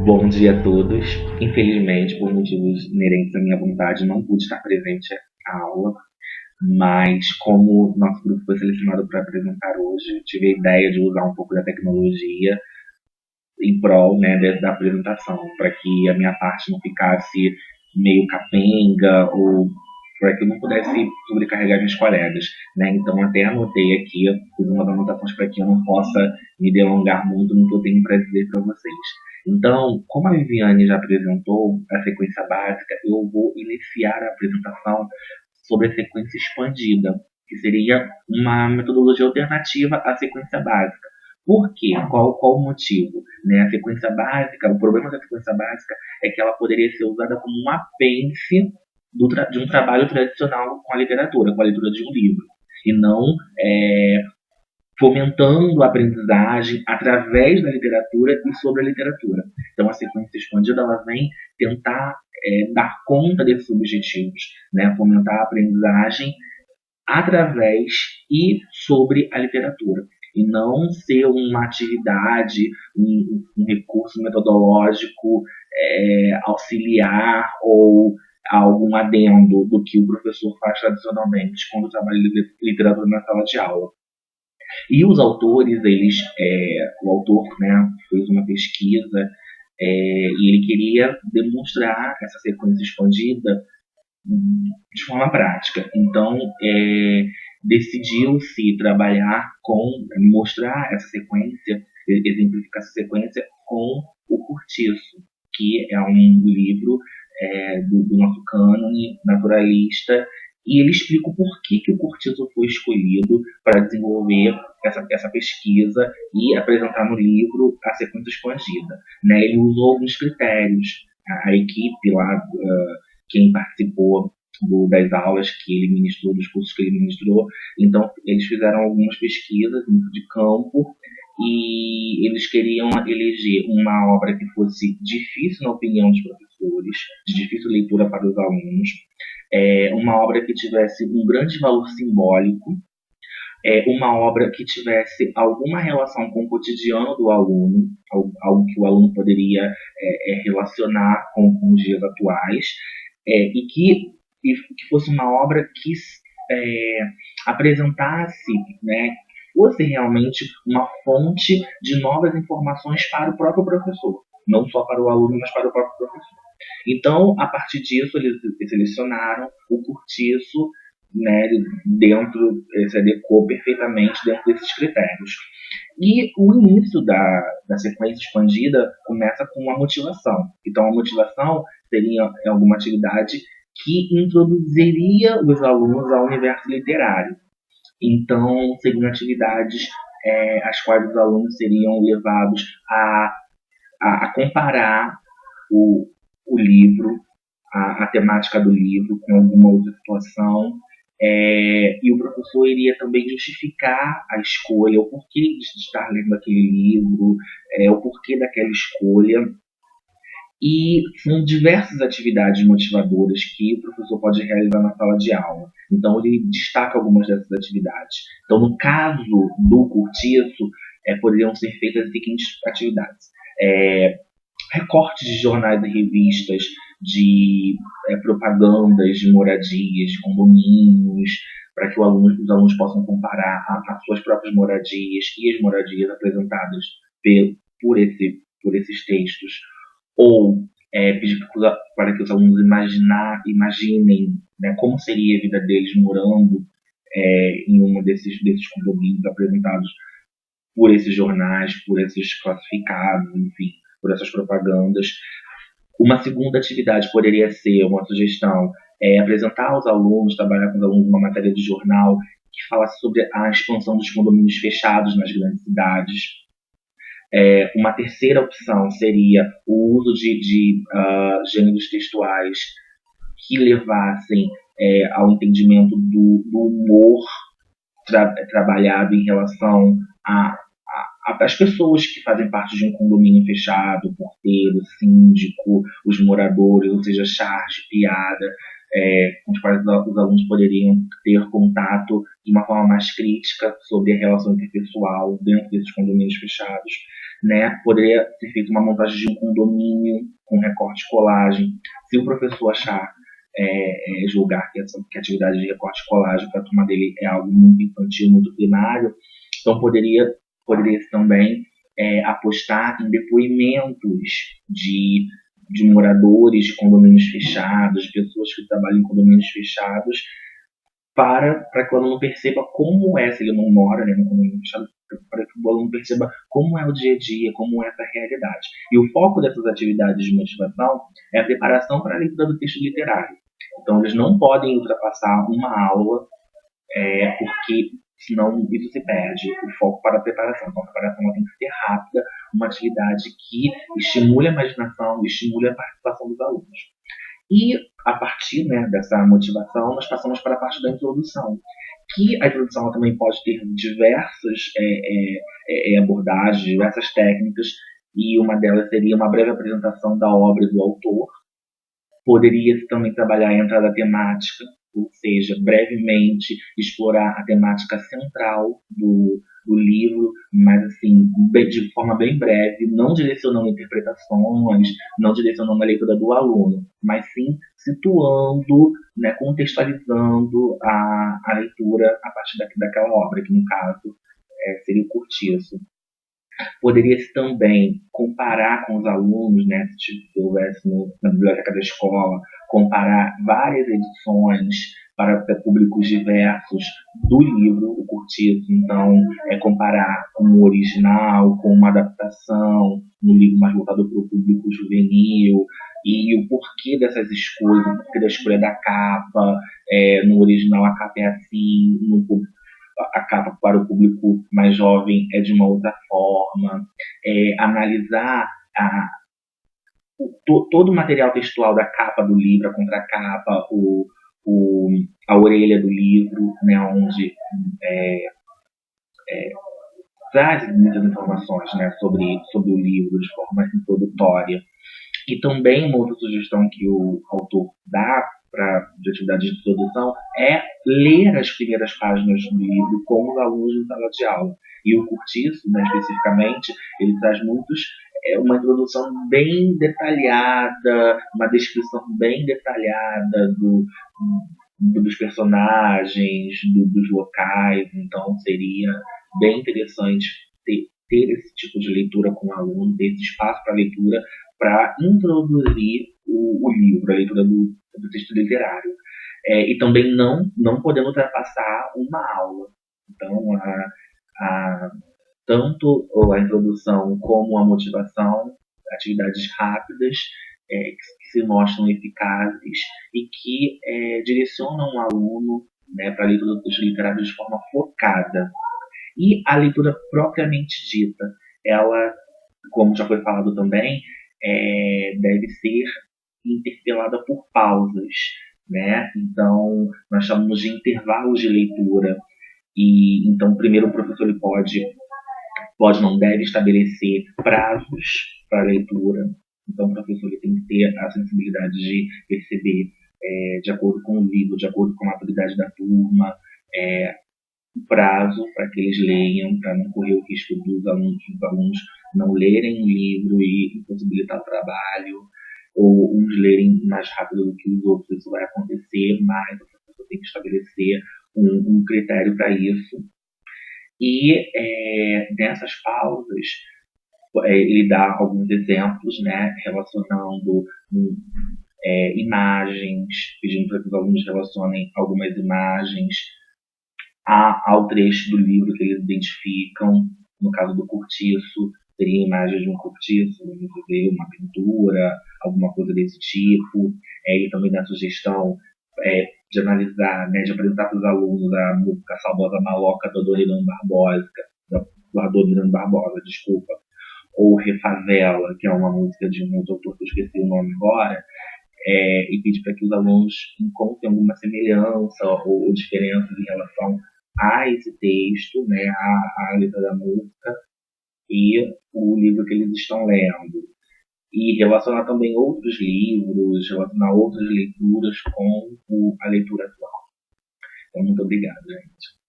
Bom dia a todos. Infelizmente, por motivos inerentes à minha vontade, não pude estar presente à aula, mas como nosso grupo foi selecionado para apresentar hoje, tive a ideia de usar um pouco da tecnologia em prol, né, da apresentação, para que a minha parte não ficasse meio capenga ou para que eu não pudesse sobrecarregar meus colegas, né? Então até anotei aqui, fiz umas anotações para que eu não possa me delongar muito no que eu tenho para dizer para vocês. Então, como a Viviane já apresentou a sequência básica, eu vou iniciar a apresentação sobre a sequência expandida, que seria uma metodologia alternativa à sequência básica. Por quê? Qual o motivo? Né? A sequência básica, o problema da sequência básica é que ela poderia ser usada como um apêndice de um trabalho tradicional com a literatura, com a leitura de um livro, e não fomentando a aprendizagem através da literatura e sobre a literatura. Então, a sequência expandida ela vem tentar dar conta desses objetivos, né? Fomentar a aprendizagem através e sobre a literatura, e não ser uma atividade, um recurso metodológico auxiliar ou algum adendo do que o professor faz tradicionalmente quando trabalha literatura na sala de aula. E os autores, o autor, né, fez uma pesquisa e ele queria demonstrar essa sequência expandida de forma prática. Então, decidiu-se trabalhar mostrar essa sequência, exemplificar essa sequência com o Curtiço, que é um livro do nosso cânone naturalista, e ele explica o porquê que o Curtiço foi escolhido para desenvolver essa pesquisa e apresentar no livro a sequência expandida. Né? Ele usou alguns critérios. A equipe lá, quem participou das aulas que ele ministrou, dos cursos que ele ministrou, então eles fizeram algumas pesquisas de campo e eles queriam eleger uma obra que fosse difícil na opinião dos professores, de difícil leitura para os alunos, uma obra que tivesse um grande valor simbólico, uma obra que tivesse alguma relação com o cotidiano do aluno, algo que o aluno poderia relacionar com os dias atuais, e que fosse uma obra que apresentasse, né, fosse realmente uma fonte de novas informações para o próprio professor, não só para o aluno, mas para o próprio professor. Então, a partir disso, eles selecionaram o Curtiço, né, se adequou perfeitamente dentro desses critérios. E o início da sequência expandida começa com uma motivação. Então, a motivação seria alguma atividade que introduziria os alunos ao universo literário. Então, seriam atividades as quais os alunos seriam levados a comparar o livro, a temática do livro com alguma outra situação, e o professor iria também justificar a escolha, o porquê de estar lendo aquele livro, o porquê daquela escolha. E são diversas atividades motivadoras que o professor pode realizar na sala de aula. Então, ele destaca algumas dessas atividades. Então, no caso do Curtiço, poderiam ser feitas as seguintes atividades. Recortes de jornais e revistas, de propagandas de moradias, de condomínios, para que os alunos possam comparar as suas próprias moradias e as moradias apresentadas por esses textos. Ou pedir para que os alunos imaginem, né, como seria a vida deles morando em um desses condomínios apresentados por esses jornais, por esses classificados, enfim, por essas propagandas. Uma segunda atividade poderia ser uma sugestão, apresentar aos alunos, trabalhar com os alunos uma matéria de jornal que falasse sobre a expansão dos condomínios fechados nas grandes cidades. Uma terceira opção seria o uso de gêneros textuais que levassem ao entendimento do humor trabalhado em relação às pessoas que fazem parte de um condomínio fechado, o porteiro, o síndico, os moradores, ou seja, charge, piada, com os quais os alunos poderiam ter contato de uma forma mais crítica sobre a relação interpessoal dentro desses condomínios fechados. né? Poderia ser feita uma montagem de um condomínio com recorte e colagem. Se o professor achar, julgar que a atividade de recorte e colagem para a turma dele é algo muito infantil, muito primário, então poderia também apostar em depoimentos de moradores de condomínios fechados, de pessoas que trabalham em condomínios fechados, para que o aluno perceba como é, se ele não mora, né, no condomínio fechado, para que o aluno perceba como é o dia a dia, como é essa realidade. E o foco dessas atividades de motivação é a preparação para a leitura do texto literário. Então, eles não podem ultrapassar uma aula, porque senão isso se perde o foco para a preparação. Então, a preparação tem que ser rápida, uma atividade que estimule a imaginação, estimule a participação dos alunos. E, a partir, né, dessa motivação, nós passamos para a parte da introdução, que a introdução também pode ter diversas abordagens, diversas técnicas, e uma delas seria uma breve apresentação da obra do autor. Poderia também trabalhar a entrada temática, ou seja, brevemente explorar a temática central do livro, mas assim, de forma bem breve, não direcionando interpretações, não direcionando a leitura do aluno, mas sim situando, né, contextualizando a leitura a partir daquela obra, que no caso seria o Cortiço. Poderia-se também comparar com os alunos, né, se houvesse na biblioteca da escola, comparar várias edições para públicos diversos do livro, o Cortiço. Então, comparar o original com uma adaptação, no livro mais voltado para o público juvenil, e o porquê dessas escolhas, o porquê da escolha da capa. No original a capa é assim, a capa para o público mais jovem é de uma outra forma. Analisar todo o material textual da capa do livro, a contracapa, a orelha do livro, né, onde traz muitas informações, né, sobre o livro de forma introdutória. E também uma outra sugestão que o autor dá de atividade de introdução é ler as primeiras páginas do livro com os alunos em sala de aula. E o Cortiço, né, especificamente, ele traz uma introdução bem detalhada, uma descrição bem detalhada dos personagens, dos locais. Então seria bem interessante ter esse tipo de leitura com o aluno, ter esse espaço para leitura, para introduzir o livro, a leitura do texto literário. E também não podendo ultrapassar uma aula. Então, tanto a introdução como a motivação, atividades rápidas, que se mostram eficazes e que direcionam o aluno, né, para a leitura do texto literário de forma focada. E a leitura propriamente dita, ela, como já foi falado também, deve ser interpelada por pausas, né? Então, nós chamamos de intervalos de leitura. E então, primeiro, o professor ele não deve estabelecer prazos para a leitura. Então, o professor ele tem que ter a sensibilidade de perceber, de acordo com o livro, de acordo com a maturidade da turma, o prazo para que eles leiam, para não correr o risco dos alunos não lerem o livro e impossibilitar o trabalho, ou uns lerem mais rápido do que os outros. Isso vai acontecer, mas o professor tem que estabelecer um critério para isso. E nessas pausas, ele dá alguns exemplos, né, relacionando imagens, pedindo para que os alunos relacionem algumas imagens ao trecho do livro que eles identificam. No caso do Cortiço, seria imagens de um cortiço, uma pintura, alguma coisa desse tipo. Ele também dá sugestão de analisar, né, de apresentar para os alunos a música Saudosa Maloca do Adoniran Barbosa, desculpa, ou Refavela, que é uma música de um outro autor que eu esqueci o nome agora, e pedir para que os alunos encontrem alguma semelhança ou diferença em relação a esse texto, né, a letra da música e o livro que eles estão lendo. E relacionar também outros livros, relacionar outras leituras com a leitura atual. Então, muito obrigado, gente.